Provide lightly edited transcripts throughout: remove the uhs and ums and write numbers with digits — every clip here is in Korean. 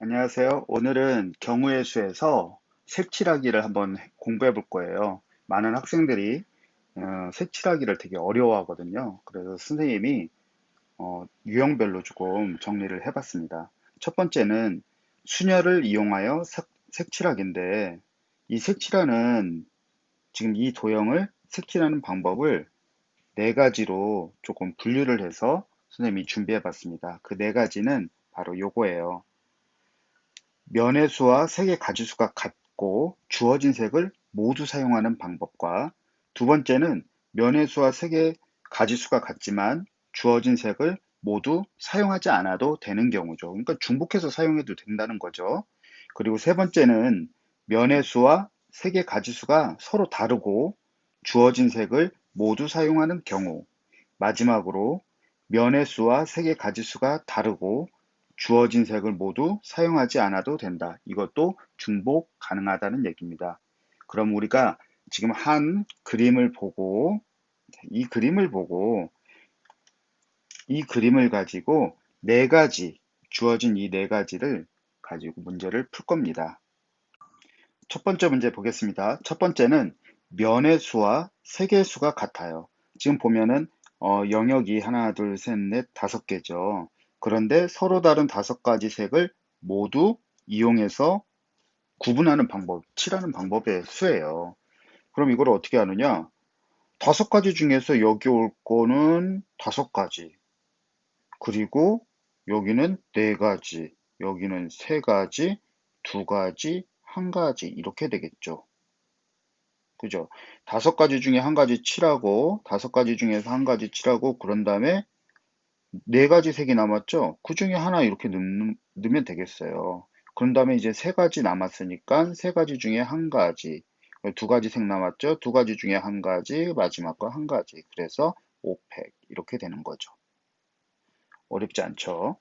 안녕하세요. 오늘은 경우의 수에서 색칠하기를 한번 공부해 볼 거예요. 많은 학생들이 색칠하기를 되게 어려워하거든요. 그래서 선생님이 유형별로 조금 정리를 해봤습니다. 첫 번째는 순열을 이용하여 색칠하기인데, 이 색칠하는 지금 이 도형을 색칠하는 방법을 네 가지로 조금 분류를 해서 선생님이 준비해 봤습니다. 그 네 가지는 바로 요거예요. 면의 수와 색의 가지수가 같고 주어진 색을 모두 사용하는 방법과, 두 번째는 면의 수와 색의 가지수가 같지만 주어진 색을 모두 사용하지 않아도 되는 경우죠. 그러니까 중복해서 사용해도 된다는 거죠. 그리고 세 번째는 면의 수와 색의 가지수가 서로 다르고 주어진 색을 모두 사용하는 경우, 마지막으로 면의 수와 색의 가지수가 다르고 주어진 색을 모두 사용하지 않아도 된다. 이것도 중복 가능하다는 얘기입니다. 그럼 우리가 지금 한 그림을 보고 이 그림을 보고 이 그림을 가지고 네 가지, 주어진 이 네 가지를 가지고 문제를 풀 겁니다. 첫 번째 문제 보겠습니다. 첫 번째는 면의 수와 색의 수가 같아요. 지금 보면은 영역이 하나, 둘, 셋, 넷, 다섯 개죠. 그런데 서로 다른 다섯 가지 색을 모두 이용해서 구분하는 방법, 칠하는 방법의 수예요. 그럼 이걸 어떻게 하느냐? 다섯 가지 중에서 여기 올 거는 다섯 가지, 그리고 여기는 네 가지, 여기는 세 가지, 두 가지, 한 가지 이렇게 되겠죠. 그죠? 다섯 가지 중에 한 가지 칠하고, 다섯 가지 중에서 한 가지 칠하고, 그런 다음에 네 가지 색이 남았죠? 그 중에 하나 이렇게 넣으면 되겠어요. 그런 다음에 이제 세 가지 남았으니까 세 가지 중에 한 가지, 두 가지 색 남았죠? 두 가지 중에 한 가지, 마지막 거 한 가지. 그래서 5팩 이렇게 되는 거죠. 어렵지 않죠?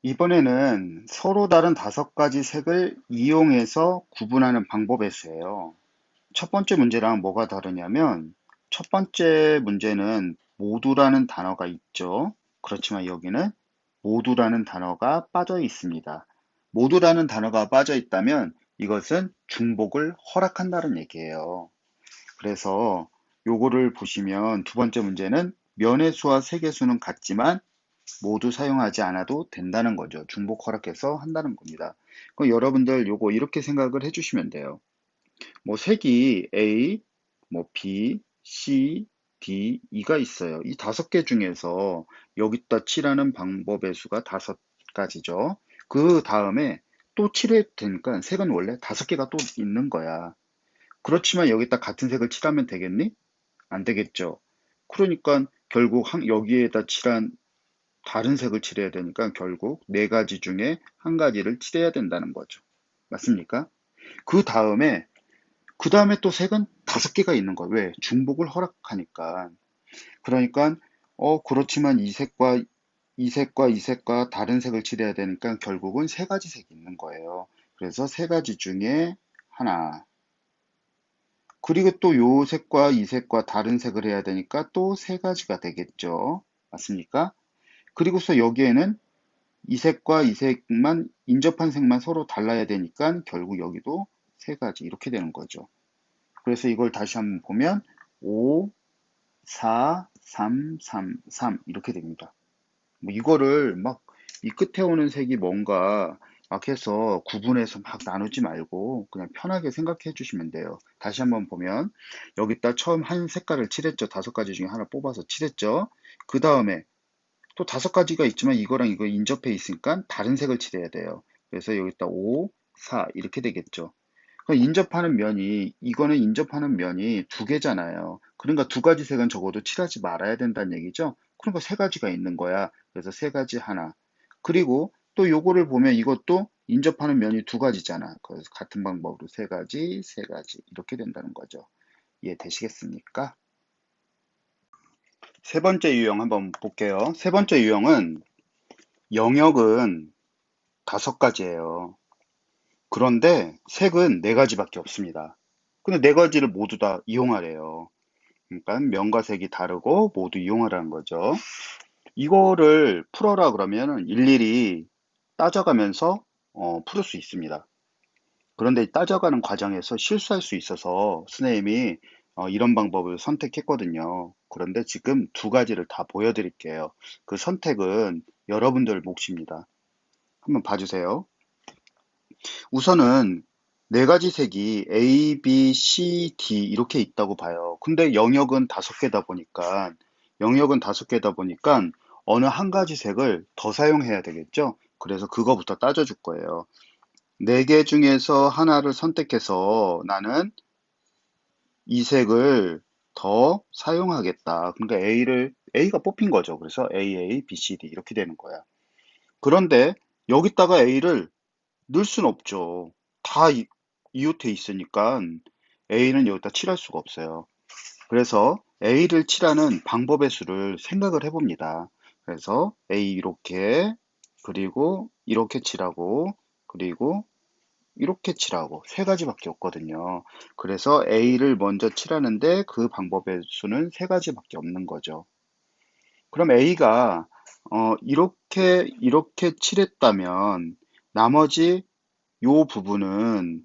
이번에는 서로 다른 다섯 가지 색을 이용해서 구분하는 방법의 수예요. 첫 번째 문제랑 뭐가 다르냐면, 첫 번째 문제는 모두라는 단어가 있죠. 그렇지만 여기는 모두라는 단어가 빠져 있습니다. 모두라는 단어가 빠져 있다면 이것은 중복을 허락한다는 얘기예요. 그래서 요거를 보시면 두 번째 문제는 면의 수와 색의 수는 같지만 모두 사용하지 않아도 된다는 거죠. 중복 허락해서 한다는 겁니다. 그럼 여러분들 요거 이렇게 생각을 해주시면 돼요. 뭐 색이 A, 뭐 B, C, D, E가 있어요. 이 다섯 개 중에서 여기다 칠하는 방법의 수가 다섯 가지죠. 그 다음에 또 칠해도 되니까 색은 원래 다섯 개가 또 있는 거야. 그렇지만 여기다 같은 색을 칠하면 되겠니? 안 되겠죠. 그러니까 결국 여기에다 칠한 다른 색을 칠해야 되니까 결국 네 가지 중에 한 가지를 칠해야 된다는 거죠. 맞습니까? 그 다음에 또 색은 다섯 개가 있는 거예요. 왜? 중복을 허락하니까. 그러니까 그렇지만 이 색과 다른 색을 칠해야 되니까 결국은 세 가지 색이 있는 거예요. 그래서 세 가지 중에 하나. 그리고 또 요 색과 이 색과 다른 색을 해야 되니까 또 세 가지가 되겠죠. 맞습니까? 그리고서 여기에는 이 색과 이 색만, 인접한 색만 서로 달라야 되니까 결국 여기도 세 가지 이렇게 되는 거죠. 그래서 이걸 다시 한번 보면 5, 4, 3, 3, 3 이렇게 됩니다. 뭐 이거를 막 이 끝에 오는 색이 뭔가 막 해서 구분해서 막 나누지 말고 그냥 편하게 생각해 주시면 돼요. 다시 한번 보면 여기다 처음 한 색깔을 칠했죠. 다섯 가지 중에 하나 뽑아서 칠했죠. 그 다음에 또 다섯 가지가 있지만 이거랑 이거 인접해 있으니까 다른 색을 칠해야 돼요. 그래서 여기다 5, 4 이렇게 되겠죠. 인접하는 면이, 이거는 인접하는 면이 두 개잖아요. 그러니까 두 가지 색은 적어도 칠하지 말아야 된다는 얘기죠. 그러니까 세 가지가 있는 거야. 그래서 세 가지 하나. 그리고 또 요거를 보면 이것도 인접하는 면이 두 가지잖아. 그래서 같은 방법으로 세 가지, 세 가지. 이렇게 된다는 거죠. 이해되시겠습니까? 세 번째 유형 한번 볼게요. 세 번째 유형은 영역은 다섯 가지예요. 그런데 색은 네 가지밖에 없습니다. 근데 네 가지를 모두 다 이용하래요. 그러니까 면과 색이 다르고 모두 이용하라는 거죠. 이거를 풀어라 그러면 일일이 따져가면서 풀을 수 있습니다. 그런데 따져가는 과정에서 실수할 수 있어서 선생님이 이런 방법을 선택했거든요. 그런데 지금 두 가지를 다 보여드릴게요. 그 선택은 여러분들 몫입니다. 한번 봐주세요. 우선은 네 가지 색이 A, B, C, D 이렇게 있다고 봐요. 근데 영역은 다섯 개다 보니까 어느 한 가지 색을 더 사용해야 되겠죠? 그래서 그거부터 따져줄 거예요. 네 개 중에서 하나를 선택해서 나는 이 색을 더 사용하겠다. 그러니까 A가 뽑힌 거죠. 그래서 AA, B, C, D 이렇게 되는 거야. 그런데 여기다가 A를 넣을 순 없죠. 다 이웃해 있으니까 A는 여기다 칠할 수가 없어요. 그래서 A를 칠하는 방법의 수를 생각을 해봅니다. 그래서 A 이렇게, 그리고 이렇게 칠하고, 그리고 이렇게 칠하고 세 가지밖에 없거든요. 그래서 A를 먼저 칠하는데 그 방법의 수는 세 가지밖에 없는 거죠. 그럼 A가 이렇게 칠했다면 나머지 요 부분은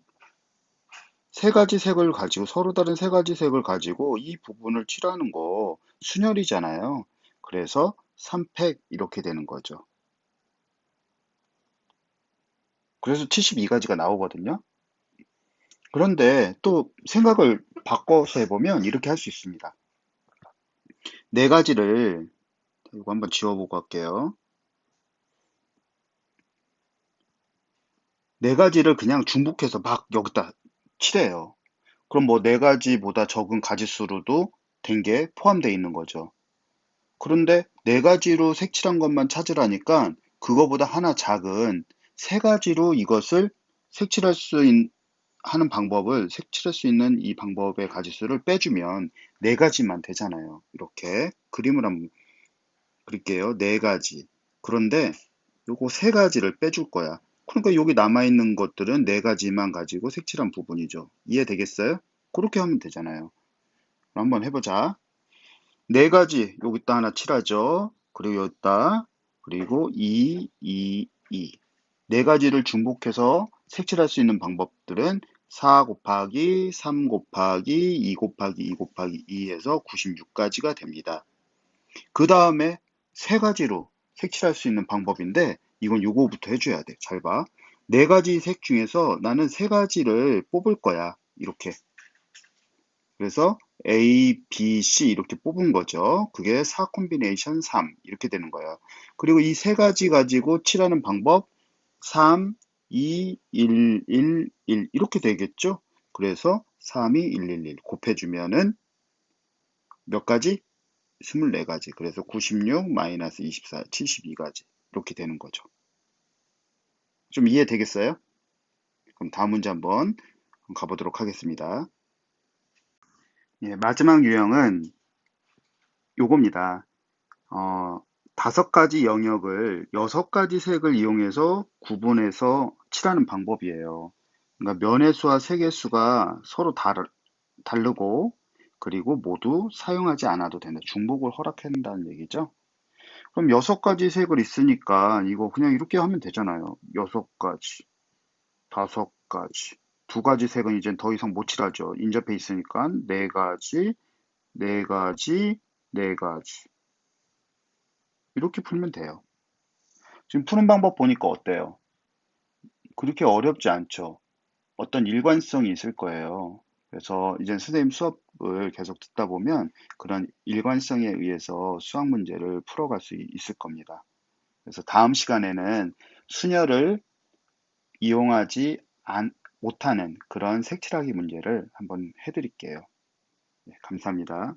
세 가지 색을 가지고 서로 다른 세 가지 색을 가지고 이 부분을 칠하는 거 순열이잖아요. 그래서 3팩 이렇게 되는 거죠. 그래서 72가지가 나오거든요. 그런데 또 생각을 바꿔서 해보면 이렇게 할 수 있습니다. 네 가지를 이거 한번 지워보고 할게요. 네 가지를 그냥 중복해서 막 여기다 칠해요. 그럼 뭐 네 가지보다 적은 가지수로도 된 게 포함되어 있는 거죠. 그런데 네 가지로 색칠한 것만 찾으라니까 그거보다 하나 작은 세 가지로 이것을 색칠할 수 하는 방법을 색칠할 수 있는 이 방법의 가지수를 빼주면 네 가지만 되잖아요. 이렇게 그림을 한번 그릴게요. 네 가지. 그런데 요거 세 가지를 빼줄 거야. 그러니까 여기 남아있는 것들은 네 가지만 가지고 색칠한 부분이죠. 이해되겠어요? 그렇게 하면 되잖아요. 그럼 한번 해보자. 네 가지 여기다 하나 칠하죠. 그리고 여기다 그리고 2, 2, 2. 네 가지를 중복해서 색칠할 수 있는 방법들은 4 곱하기 3 곱하기 2 곱하기 2 곱하기 2 해서 96가지가 됩니다. 그 다음에 세 가지로 색칠할 수 있는 방법인데 이건 요거부터 해줘야 돼. 잘 봐. 네 가지 색 중에서 나는 세 가지를 뽑을 거야. 이렇게. 그래서 A, B, C 이렇게 뽑은 거죠. 그게 4 콤비네이션 3 이렇게 되는 거예요. 그리고 이 세 가지 가지고 칠하는 방법 3, 2, 1, 1, 1 이렇게 되겠죠. 그래서 3, 2, 1, 1, 1 곱해주면은 몇 가지? 24가지. 그래서 96 마이너스 24, 72가지. 이렇게 되는 거죠. 좀 이해되겠어요? 그럼 다음 문제 한번 가보도록 하겠습니다. 예, 마지막 유형은 요겁니다. 어, 5가지 영역을 6가지 색을 이용해서 구분해서 칠하는 방법이에요. 그러니까 면의 수와 색의 수가 서로 다르고 그리고 모두 사용하지 않아도 된다. 중복을 허락한다는 얘기죠. 그럼 6가지 색을 있으니까 이거 그냥 이렇게 하면 되잖아요. 6가지, 5가지. 2가지 색은 이제 더 이상 못 칠하죠. 인접해 있으니까 4가지, 4가지, 4가지. 이렇게 풀면 돼요. 지금 푸는 방법 보니까 어때요? 그렇게 어렵지 않죠. 어떤 일관성이 있을 거예요. 그래서 이제 선생님 수업을 계속 듣다 보면 그런 일관성에 의해서 수학 문제를 풀어갈 수 있을 겁니다. 그래서 다음 시간에는 순열을 이용하지 못하는 그런 색칠하기 문제를 한번 해드릴게요. 네, 감사합니다.